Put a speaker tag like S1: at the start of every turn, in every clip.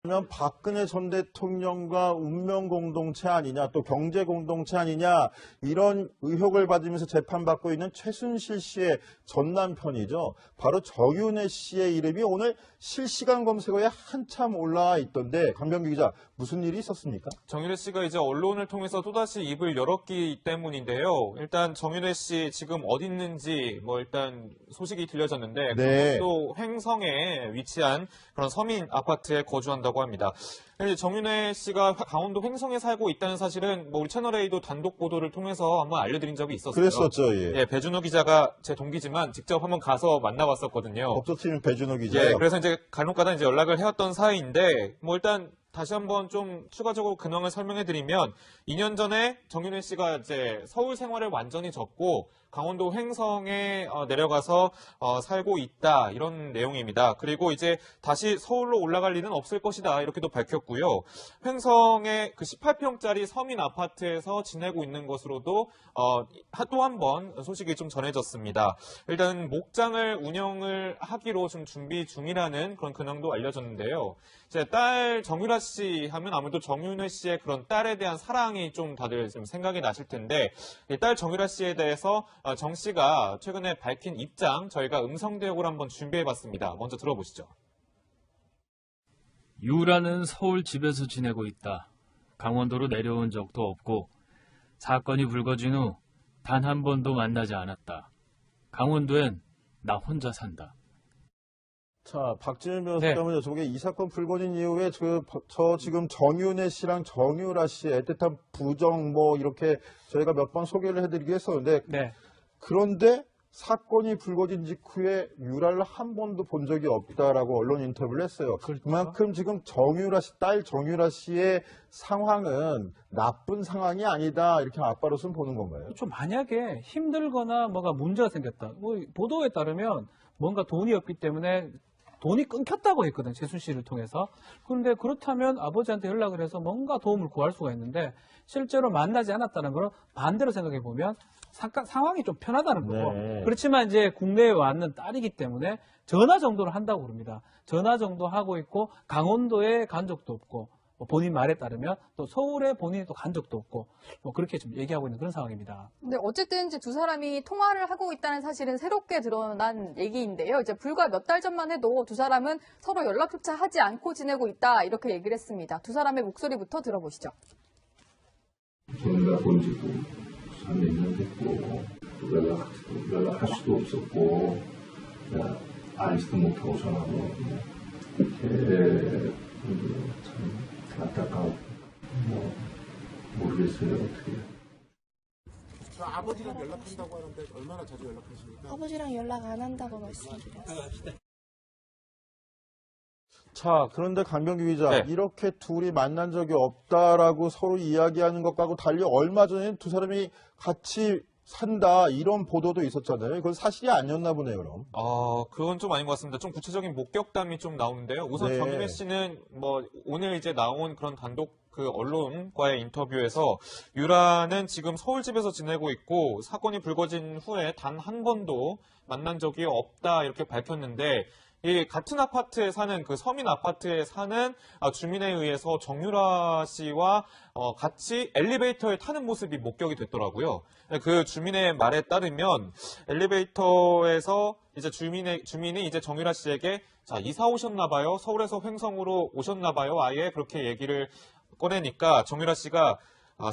S1: 그러면 박근혜 전 대통령과 운명 공동체 아니냐, 또 경제 공동체 아니냐, 이런 의혹을 받으면서 재판받고 있는 최순실 씨의 전 남편이죠. 바로 정윤회 씨의 이름이 오늘 실시간 검색어에 한참 올라와 있던데, 강병규 기자, 무슨 일이 있었습니까?
S2: 정윤회 씨가 이제 언론을 통해서 또다시 입을 열었기 때문인데요. 일단 정윤회 씨 지금 어디 있는지 일단 소식이 들려졌는데,
S1: 네.
S2: 또 횡성에 위치한 그런 서민 아파트에 거주한다고 합니다. 정윤회 씨가 강원도 횡성에 살고 있다는 사실은 우리 채널A도 단독 보도를 통해서 한번 알려드린 적이 있었어요.
S1: 그랬었죠, 예.
S2: 예, 배준호 기자가 제 동기지만 직접 한번 가서 만나봤었거든요.
S1: 법조팀 배준호 기자요.
S2: 예, 그래서 이제 간혹가다 이제 연락을 해왔던 사이인데, 일단 다시 한번 좀 추가적으로 근황을 설명해드리면 2년 전에 정윤회 씨가 이제 서울 생활을 완전히 접고 강원도 횡성에 내려가서 살고 있다, 이런 내용입니다. 그리고 이제 다시 서울로 올라갈 일은 없을 것이다, 이렇게도 밝혔고요. 횡성의 그 18평짜리 서민 아파트에서 지내고 있는 것으로도 또 한 번 소식이 좀 전해졌습니다. 일단 목장을 운영을 하기로 좀 준비 중이라는 그런 근황도 알려졌는데요. 제 딸 정유라 씨 하면 아무래도 정윤회 씨의 그런 딸에 대한 사랑이 좀 다들 좀 생각이 나실 텐데, 이 딸 정유라 씨에 대해서 정 씨가 최근에 밝힌 입장, 저희가 음성 대역을 한번 준비해봤습니다. 먼저 들어보시죠.
S3: 유라는 서울 집에서 지내고 있다. 강원도로 내려온 적도 없고 사건이 불거진 후 단 한 번도 만나지 않았다. 강원도엔 나 혼자 산다.
S1: 자, 박지민 변호사님은 저게 이 사건 불거진 이후에 저 지금 정윤회 씨랑 정유라 씨의 애틋한 부정 이렇게 저희가 몇 번 소개를 해드리긴 했었는데,
S4: 네.
S1: 그런데 사건이 불거진 직후에 유라를 한 번도 본 적이 없다라고 언론 인터뷰를 했어요.
S4: 그렇죠.
S1: 그만큼 지금 정유라 씨, 딸 정유라 씨의 상황은 나쁜 상황이 아니다, 이렇게 아빠로서는 보는 건가요?
S4: 좀 만약에 힘들거나 뭐가 문제가 생겼다. 보도에 따르면 뭔가 돈이 없기 때문에 돈이 끊겼다고 했거든, 최순실을 통해서. 그런데 그렇다면 아버지한테 연락을 해서 뭔가 도움을 구할 수가 있는데, 실제로 만나지 않았다는 걸 반대로 생각해 보면 상황이 좀 편하다는 거고.
S1: 네.
S4: 그렇지만 이제 국내에 왔는 딸이기 때문에 전화 정도는 한다고 그럽니다. 전화 정도 하고 있고, 강원도에 간 적도 없고, 본인 말에 따르면 또 서울에 본인이 또 간 적도 없고, 그렇게 좀 얘기하고 있는 그런 상황입니다.
S5: 근데 어쨌든 이제 두 사람이 통화를 하고 있다는 사실은 새롭게 드러난 얘기인데요. 이제 불과 몇 달 전만 해도 두 사람은 서로 연락조차 하지 않고 지내고 있다, 이렇게 얘기를 했습니다. 두 사람의 목소리부터 들어보시죠.
S6: 저희가 본 지도 한 몇 년 됐고, 연락할 수도 없었고, 알지도 못하고 전화도 이렇게 참 안타까워. 모르겠어요, 어떻게.
S7: 아버지랑 연락한다고 하는데 얼마나 자주 연락하십니까?
S8: 아버지랑 연락 안 한다고 말씀드렸어요.
S1: 자, 그런데 강병규 기자,
S2: 네.
S1: 이렇게 둘이 만난 적이 없다라고 서로 이야기하는 것과도 달리 얼마 전에 두 사람이 같이 산다, 이런 보도도 있었잖아요. 그건 사실이 아니었나 보네요, 그럼.
S2: 그건 좀 아닌 것 같습니다. 좀 구체적인 목격담이 좀 나오는데요. 우선
S1: 네.
S2: 정윤회 씨는 오늘 이제 나온 그런 단독 그 언론과의 인터뷰에서 유라는 지금 서울 집에서 지내고 있고 사건이 불거진 후에 단 한 번도 만난 적이 없다, 이렇게 밝혔는데, 이 같은 아파트에 사는 그 서민 아파트에 사는 주민에 의해서 정유라 씨와 같이 엘리베이터에 타는 모습이 목격이 됐더라고요. 그 주민의 말에 따르면 엘리베이터에서 이제 주민이 이제 정유라 씨에게 자, 이사 오셨나 봐요. 서울에서 횡성으로 오셨나 봐요. 아예 그렇게 얘기를 꺼내니까 정유라 씨가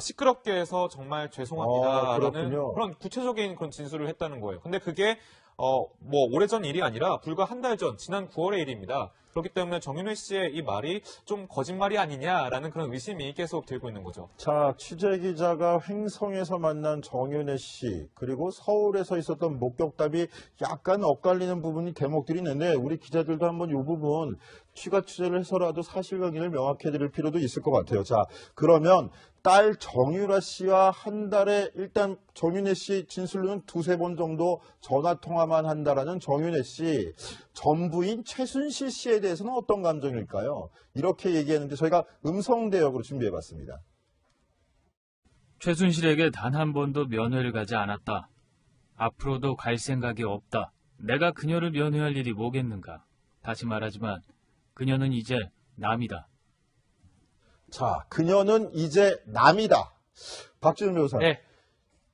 S2: 시끄럽게 해서 정말 죄송합니다라는 그런 구체적인 그런 진술을 했다는 거예요. 근데 그게 오래전 일이 아니라 불과 한 달 전, 지난 9월의 일입니다. 그렇기 때문에 정윤회 씨의 이 말이 좀 거짓말이 아니냐라는 그런 의심이 계속 들고 있는 거죠.
S1: 자, 취재기자가 횡성에서 만난 정윤회 씨, 그리고 서울에서 있었던 목격담이 약간 엇갈리는 부분이 대목들이 있는데, 우리 기자들도 한번 이 부분 추가 취재를 해서라도 사실관계를 명확히 해드릴 필요도 있을 것 같아요. 자, 그러면 딸 정유라 씨와 한 달에 일단 정윤회 씨 진술로는 두세 번 정도 전화통화만 한다라는 정윤회 씨, 전부인 최순실 씨에 대해서는 어떤 감정일까요? 이렇게 얘기했는데 저희가 음성 대역으로 준비해봤습니다.
S3: 최순실에게 단 한 번도 면회를 가지 않았다. 앞으로도 갈 생각이 없다. 내가 그녀를 면회할 일이 뭐겠는가. 다시 말하지만 그녀는 이제 남이다.
S1: 자, 그녀는 이제 남이다. 박준현 변호사.
S4: 네.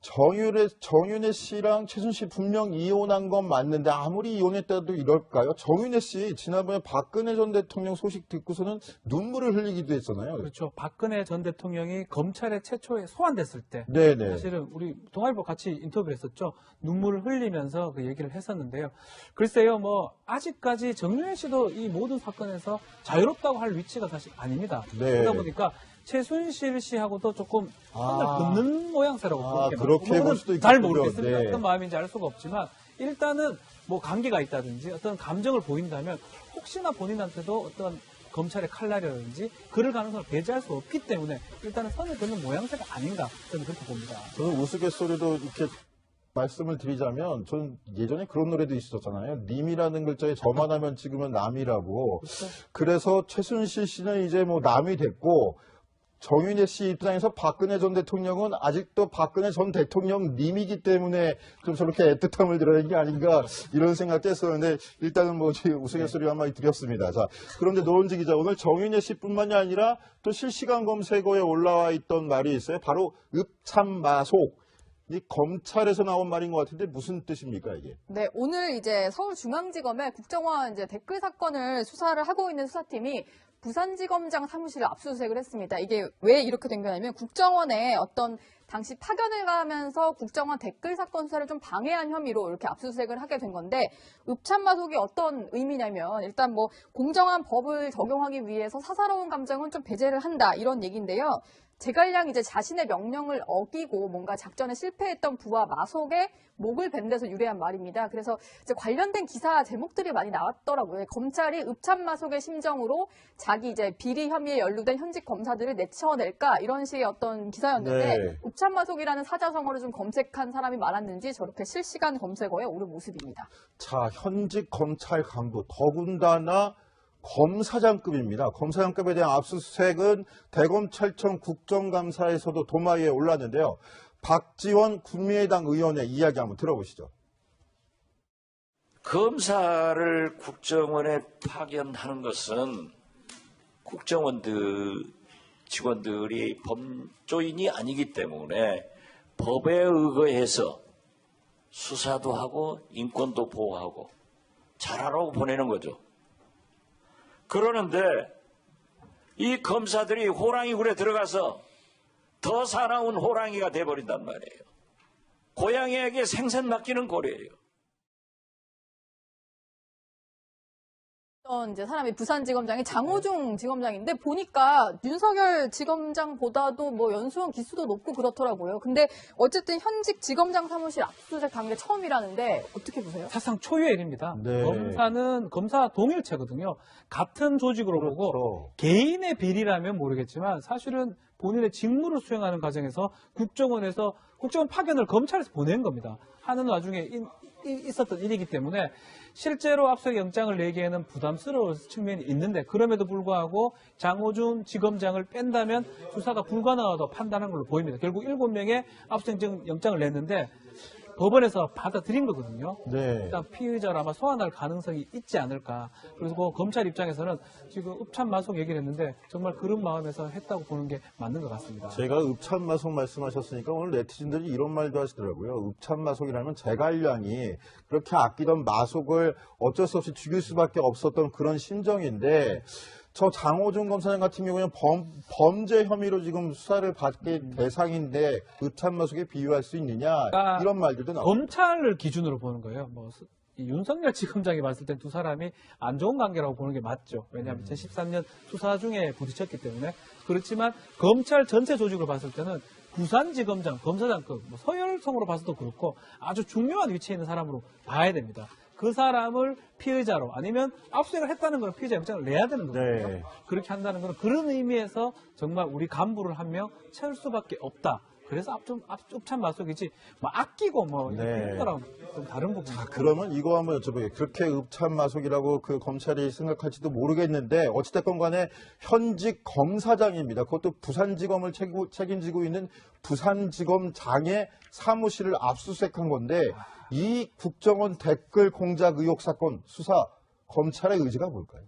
S1: 정윤혜 씨랑 최순실 분명 이혼한 건 맞는데 아무리 이혼했다도 이럴까요? 정윤혜 씨 지난번에 박근혜 전 대통령 소식 듣고서는 눈물을 흘리기도 했잖아요.
S4: 그렇죠. 박근혜 전 대통령이 검찰에 최초에 소환됐을 때
S1: 네네.
S4: 사실은 우리 동아일보 같이 인터뷰를 했었죠. 눈물을 흘리면서 그 얘기를 했었는데요. 글쎄요, 뭐 아직까지 정윤혜 씨도 이 모든 사건에서 자유롭다고 할 위치가 사실 아닙니다.
S1: 네.
S4: 그러다 보니까 최순실 씨하고도 조금 선을 긋는 모양새라고 보는 게
S1: 그렇게 볼 수도
S4: 잘
S1: 있겠군요.
S4: 모르겠습니다.
S1: 네.
S4: 어떤 마음인지 알 수가 없지만 일단은 뭐 관계가 있다든지 어떤 감정을 보인다면 혹시나 본인한테도 어떤 검찰의 칼날이라든지 그럴 가능성을 배제할 수 없기 때문에 일단은 선을 긋는 모양새가 아닌가 저는 그렇게 봅니다.
S1: 저는 우스갯소리로 이렇게 말씀을 드리자면 저는 예전에 그런 노래도 있었잖아요. 님이라는 글자에 저만 하면 찍으면 남이라고. 그래서 최순실 씨는 이제 뭐 남이 됐고 정윤혜 씨 입장에서 박근혜 전 대통령은 아직도 박근혜 전 대통령 님이기 때문에 좀 저렇게 애틋함을 드러낸 게 아닌가 이런 생각도 했었는데 일단은 뭐 우스갯소리 한마디 드렸습니다. 자, 그런데 노원지 기자 오늘 정윤혜 씨뿐만이 아니라 또 실시간 검색어에 올라와 있던 말이 있어요. 바로 읍참마속. 이 검찰에서 나온 말인 것 같은데 무슨 뜻입니까 이게?
S5: 네, 오늘 이제 서울중앙지검의 국정원 이제 댓글 사건을 수사를 하고 있는 수사팀이 부산지검장 사무실을 압수수색을 했습니다. 이게 왜 이렇게 된 거냐면 국정원의 어떤 당시 파견을 가면서 국정원 댓글 사건 수사를 좀 방해한 혐의로 이렇게 압수수색을 하게 된 건데 읍참마속이 어떤 의미냐면 일단 뭐 공정한 법을 적용하기 위해서 사사로운 감정은 좀 배제를 한다 이런 얘기인데요. 제갈량 이제 자신의 명령을 어기고 뭔가 작전에 실패했던 부하 마속의 목을 벤 데서 유래한 말입니다. 그래서 이제 관련된 기사 제목들이 많이 나왔더라고요. 검찰이 읍참마속의 심정으로 자기 이제 비리 혐의에 연루된 현직 검사들을 내쳐낼까 이런 식의 어떤 기사였는데
S1: 네.
S5: 읍참마속이라는 사자성어를 좀 검색한 사람이 많았는지 저렇게 실시간 검색어에 오른 모습입니다.
S1: 자, 현직 검찰 간부 더군다나 검사장급입니다. 검사장급에 대한 압수수색은 대검찰청 국정감사에서도 도마 위에 올랐는데요. 박지원 국민의당 의원의 이야기 한번 들어보시죠.
S9: 검사를 국정원에 파견하는 것은 국정원들 직원들이 범조인이 아니기 때문에 법에 의거해서 수사도 하고 인권도 보호하고 잘하라고 보내는 거죠. 그러는데 이 검사들이 호랑이 굴에 들어가서 더 사나운 호랑이가 돼버린단 말이에요. 고양이에게 생선 맡기는 꼴이에요.
S5: 이제 사람이 부산지검장이 장호중 지검장인데 보니까 윤석열 지검장보다도 뭐 연수원 기수도 높고 그렇더라고요. 근데 어쨌든 현직 지검장 사무실 압수수색 간 게 처음이라는데 어떻게 보세요?
S4: 사상 초유의 일입니다.
S1: 네.
S4: 검사는 검사 동일체거든요. 같은 조직으로 보고 개인의 비리라면 모르겠지만 사실은 본인의 직무를 수행하는 과정에서 국정원에서 국정원 파견을 검찰에서 보낸 겁니다. 하는 와중에 있었던 일이기 때문에 실제로 압수수색 영장을 내기에는 부담스러울 측면이 있는데 그럼에도 불구하고 장호준 지검장을 뺀다면 수사가 불가능하다고 판단한 걸로 보입니다. 결국 7명의 압수수색 영장을 냈는데 법원에서 받아들인 거거든요.
S1: 네.
S4: 일단 피의자를 아마 소환할 가능성이 있지 않을까. 그리고 검찰 입장에서는 지금 읍참마속 얘기를 했는데 정말 그런 마음에서 했다고 보는 게 맞는 것 같습니다.
S1: 제가 읍참마속 말씀하셨으니까 오늘 네티즌들이 이런 말도 하시더라고요. 읍참마속이라면 제갈량이 그렇게 아끼던 마속을 어쩔 수 없이 죽일 수밖에 없었던 그런 심정인데 저 장호준 검사장 같은 경우에는 범죄 혐의로 지금 수사를 받게 대상인데 읍참마속에 비유할 수 있느냐 이런 말들도 나옵니다.
S4: 검찰을 기준으로 보는 거예요. 이 윤석열 지검장이 봤을 땐 두 사람이 안 좋은 관계라고 보는 게 맞죠. 왜냐하면 2013년 수사 중에 부딪혔기 때문에. 그렇지만 검찰 전체 조직으로 봤을 때는 부산지검장, 검사장급, 서열성으로 봐서도 그렇고 아주 중요한 위치에 있는 사람으로 봐야 됩니다. 그 사람을 피의자로 아니면 압수수색을 했다는 건 피의자 영장을 내야 되는 거거든요.
S1: 네.
S4: 그렇게 한다는 건 그런 의미에서 정말 우리 간부를 한 명 채울 수밖에 없다. 그래서 읍참마속이지 아끼고 이런 거랑 좀 다른 부분입니다.
S1: 그러면 이거 한번 여쭤볼게요. 그렇게 읍참마속이라고 그 검찰이 생각할지도 모르겠는데 어찌됐건 간에 현직 검사장입니다. 그것도 부산지검을 책임지고 있는 부산지검장의 사무실을 압수수색한 건데 이 국정원 댓글 공작 의혹 사건 수사 검찰의 의지가 뭘까요?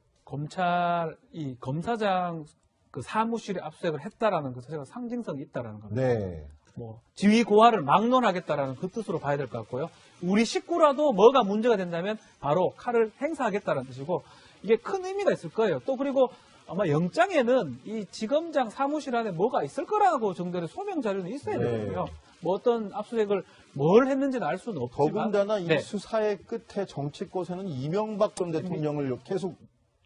S4: 이 검사장 그 사무실에 압수수색을 했다라는 것 자체가 상징성이 있다라는 겁니다.
S1: 네.
S4: 뭐 지위 고하를 막론하겠다라는 그 뜻으로 봐야 될 것 같고요. 우리 식구라도 뭐가 문제가 된다면 바로 칼을 행사하겠다는 뜻이고 이게 큰 의미가 있을 거예요. 또 그리고 아마 영장에는 이 지검장 사무실 안에 뭐가 있을 거라고 정도의 소명 자료는 있어야
S1: 네.
S4: 되거든요. 뭐 어떤 압수수색을 뭘 했는지는 알 수는 없지만
S1: 더군다나 이
S4: 네.
S1: 수사의 끝에 정치권에는 이명박 전 대통령을 계속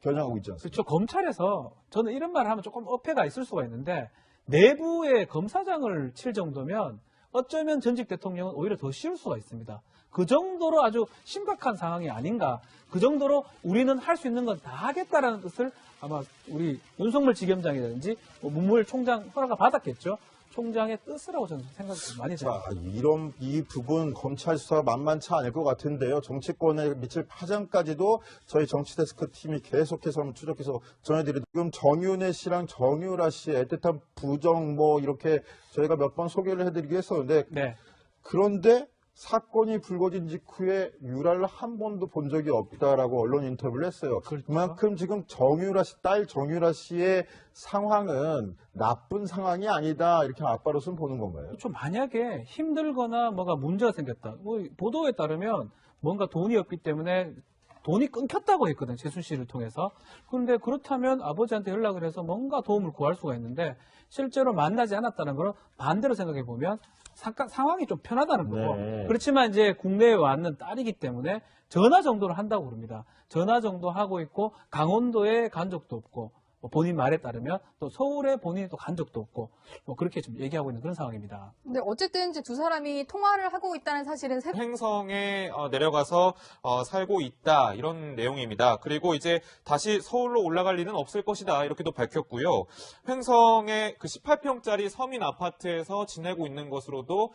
S1: 겨냥하고 있지 않습니까?
S4: 그렇죠. 검찰에서 저는 이런 말을 하면 조금 어폐가 있을 수가 있는데 내부에 검사장을 칠 정도면 어쩌면 전직 대통령은 오히려 더 쉬울 수가 있습니다. 그 정도로 아주 심각한 상황이 아닌가. 그 정도로 우리는 할 수 있는 건 다 하겠다라는 뜻을 아마 우리 윤석열 지검장이라든지 뭐 문무일 총장 허락을 받았겠죠. 총장의 뜻이라고 저는 생각이 많이 들어요.
S1: 자, 이 부분 검찰 수사 만만치 않을 것 같은데요. 정치권에 미칠 파장까지도 저희 정치데스크 팀이 계속해서 한번 추적해서 전해드리고 지금 정윤회 씨랑 정유라 씨의 애틋한 부정 뭐 이렇게 저희가 몇 번 소개를 해드리기로 했었는데
S4: 네.
S1: 그런데 사건이 불거진 직후에 유라를 한 번도 본 적이 없다라고 언론 인터뷰를 했어요.
S4: 그렇죠.
S1: 그만큼 지금 정유라 씨, 딸 정유라 씨의 상황은 나쁜 상황이 아니다 이렇게 아빠로서는 보는 건가요?
S4: 좀 만약에 힘들거나 뭐가 문제가 생겼다. 뭐 보도에 따르면 뭔가 돈이 없기 때문에 돈이 끊겼다고 했거든, 최순실을 통해서. 그런데 그렇다면 아버지한테 연락을 해서 뭔가 도움을 구할 수가 있는데 실제로 만나지 않았다는 걸 반대로 생각해 보면 상황이 좀 편하다는 거고.
S1: 네.
S4: 그렇지만 이제 국내에 왔는 딸이기 때문에 전화 정도를 한다고 그럽니다. 전화 정도 하고 있고 강원도에 간 적도 없고 뭐 본인 말에 따르면 또 서울에 본인이 또 간 적도 없고 뭐 그렇게 좀 얘기하고 있는 그런 상황입니다.
S5: 근데 어쨌든 이제 두 사람이 통화를 하고 있다는 사실은
S2: 횡성에 내려가서 살고 있다 이런 내용입니다. 그리고 이제 다시 서울로 올라갈 일은 없을 것이다 이렇게도 밝혔고요. 횡성의 그 18평짜리 서민 아파트에서 지내고 있는 것으로도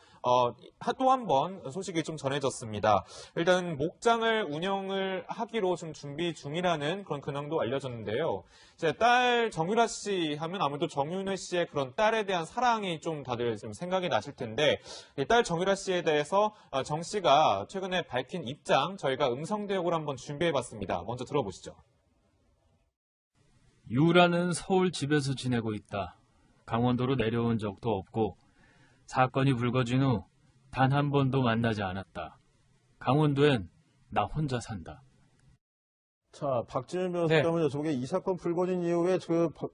S2: 또 한 번 소식이 좀 전해졌습니다. 일단 목장을 운영을 하기로 좀 준비 중이라는 그런 근황도 알려졌는데요. 이제 딸 정유라 씨 하면 아무래도 정윤회 씨의 그런 딸에 대한 사랑이 좀 다들 좀 생각이 나실 텐데 이 딸 정유라 씨에 대해서 정 씨가 최근에 밝힌 입장 저희가 음성 대역을 한번 준비해봤습니다. 먼저 들어보시죠.
S3: 유라는 서울 집에서 지내고 있다. 강원도로 내려온 적도 없고 사건이 불거진 후 단 한 번도 만나지 않았다. 강원도엔 나 혼자 산다.
S1: 자, 박지민 변호사
S4: 네.
S1: 때문에 저게 이 사건 불거진 이후에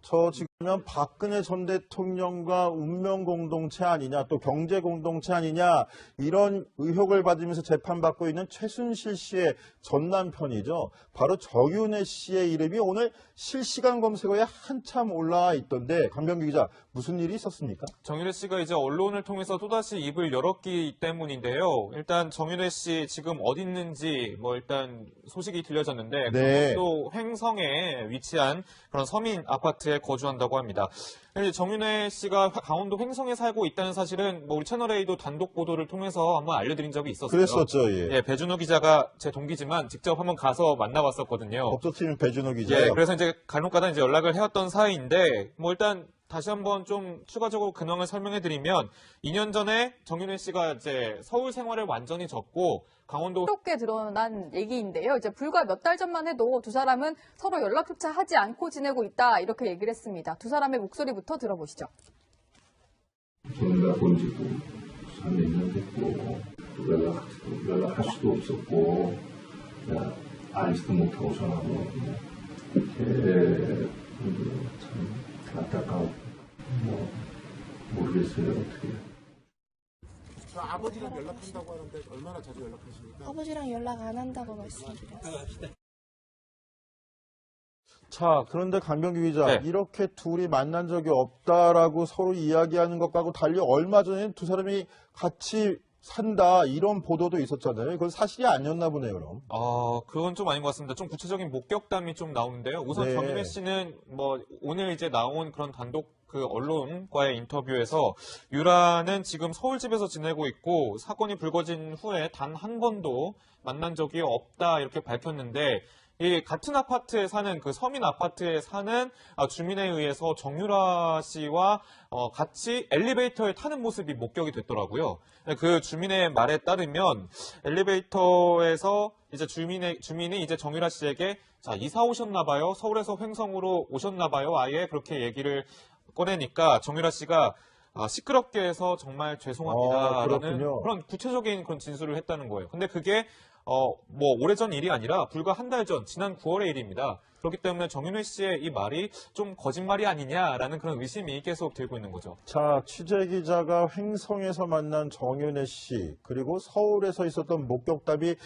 S1: 저 지금 박근혜 전 대통령과 운명 공동체 아니냐, 또 경제 공동체 아니냐 이런 의혹을 받으면서 재판받고 있는 최순실 씨의 전 남편이죠. 바로 정윤회 씨의 이름이 오늘 실시간 검색어에 한참 올라와 있던데 강병규 기자 무슨 일이 있었습니까?
S2: 정윤회 씨가 이제 언론을 통해서 또다시 입을 열었기 때문인데요. 일단 정윤회 씨 지금 어디 있는지 뭐 일단 소식이 들려졌는데
S1: 네.
S2: 또 횡성에 위치한 그런 서민 아파트에 거주한다고 합니다. 정윤회 씨가 강원도 횡성에 살고 있다는 사실은 뭐 우리 채널A도 단독 보도를 통해서 한번 알려드린 적이 있었어요.
S1: 그랬었죠. 예.
S2: 예, 배준호 기자가 제 동기지만 직접 한번 가서 만나봤었거든요.
S1: 법조팀 배준호 기자요.
S2: 예, 그래서 이제 간혹가다 이제 연락을 해왔던 사이인데 뭐 일단 다시 한번 좀 추가적으로 근황을 설명해드리면 2년 전에 정윤회 씨가 이제 서울 생활을 완전히 접고 강원도
S5: 새롭게 드러난 얘기인데요. 이제 불과 몇 달 전만 해도 두 사람은 서로 연락조차 하지 않고 지내고 있다 이렇게 얘기를 했습니다. 두 사람의 목소리부터 들어보시죠.
S6: 저희가 본 지도 3년 됐고 연락할 수도 없었고 알지도 못하고 전화도 이렇게 참 안타까워. 모르겠어요 어떻게.
S7: 저 아버지랑 연락한다고 하는데 얼마나 자주 연락하십니까?
S8: 아버지랑 연락 안 한다고 말씀드렸어요.
S1: 자, 그런데 강병규 기자,
S2: 네.
S1: 이렇게 둘이 만난 적이 없다라고 서로 이야기하는 것과도 달리 얼마 전에 두 사람이 같이 산다 이런 보도도 있었잖아요. 그건 사실이 아니었나 보네요, 그럼.
S2: 그건 좀 아닌 것 같습니다. 좀 구체적인 목격담이 좀 나오는데요. 우선
S1: 네.
S2: 정윤회 씨는 뭐 오늘 이제 나온 그런 단독 그 언론과의 인터뷰에서 유라는 지금 서울 집에서 지내고 있고 사건이 불거진 후에 단 한 번도 만난 적이 없다 이렇게 밝혔는데 이 같은 아파트에 사는 그 서민 아파트에 사는 주민에 의해서 정유라 씨와 같이 엘리베이터에 타는 모습이 목격이 됐더라고요. 그 주민의 말에 따르면 엘리베이터에서 이제 주민이 이제 정유라 씨에게 자, 이사 오셨나 봐요. 서울에서 횡성으로 오셨나 봐요. 아예 그렇게 얘기를 꺼내니까 정유라 씨가 시끄럽게 해서 정말 죄송합니다라는
S1: 그렇군요.
S2: 그런 구체적인 그런 진술을 했다는 거예요. 근데 그게 뭐 오래전 일이 아니라 불과 한 달 전 지난 9월의 일입니다. 그렇기 때문에 정윤회 씨의 이 말이 좀 거짓말이 아니냐라는 그런 의심이 계속 들고 있는 거죠.
S1: 자, 취재기자가 횡성에서 만난 정윤혜 씨, 그리고 서울에서 있었던 목격담이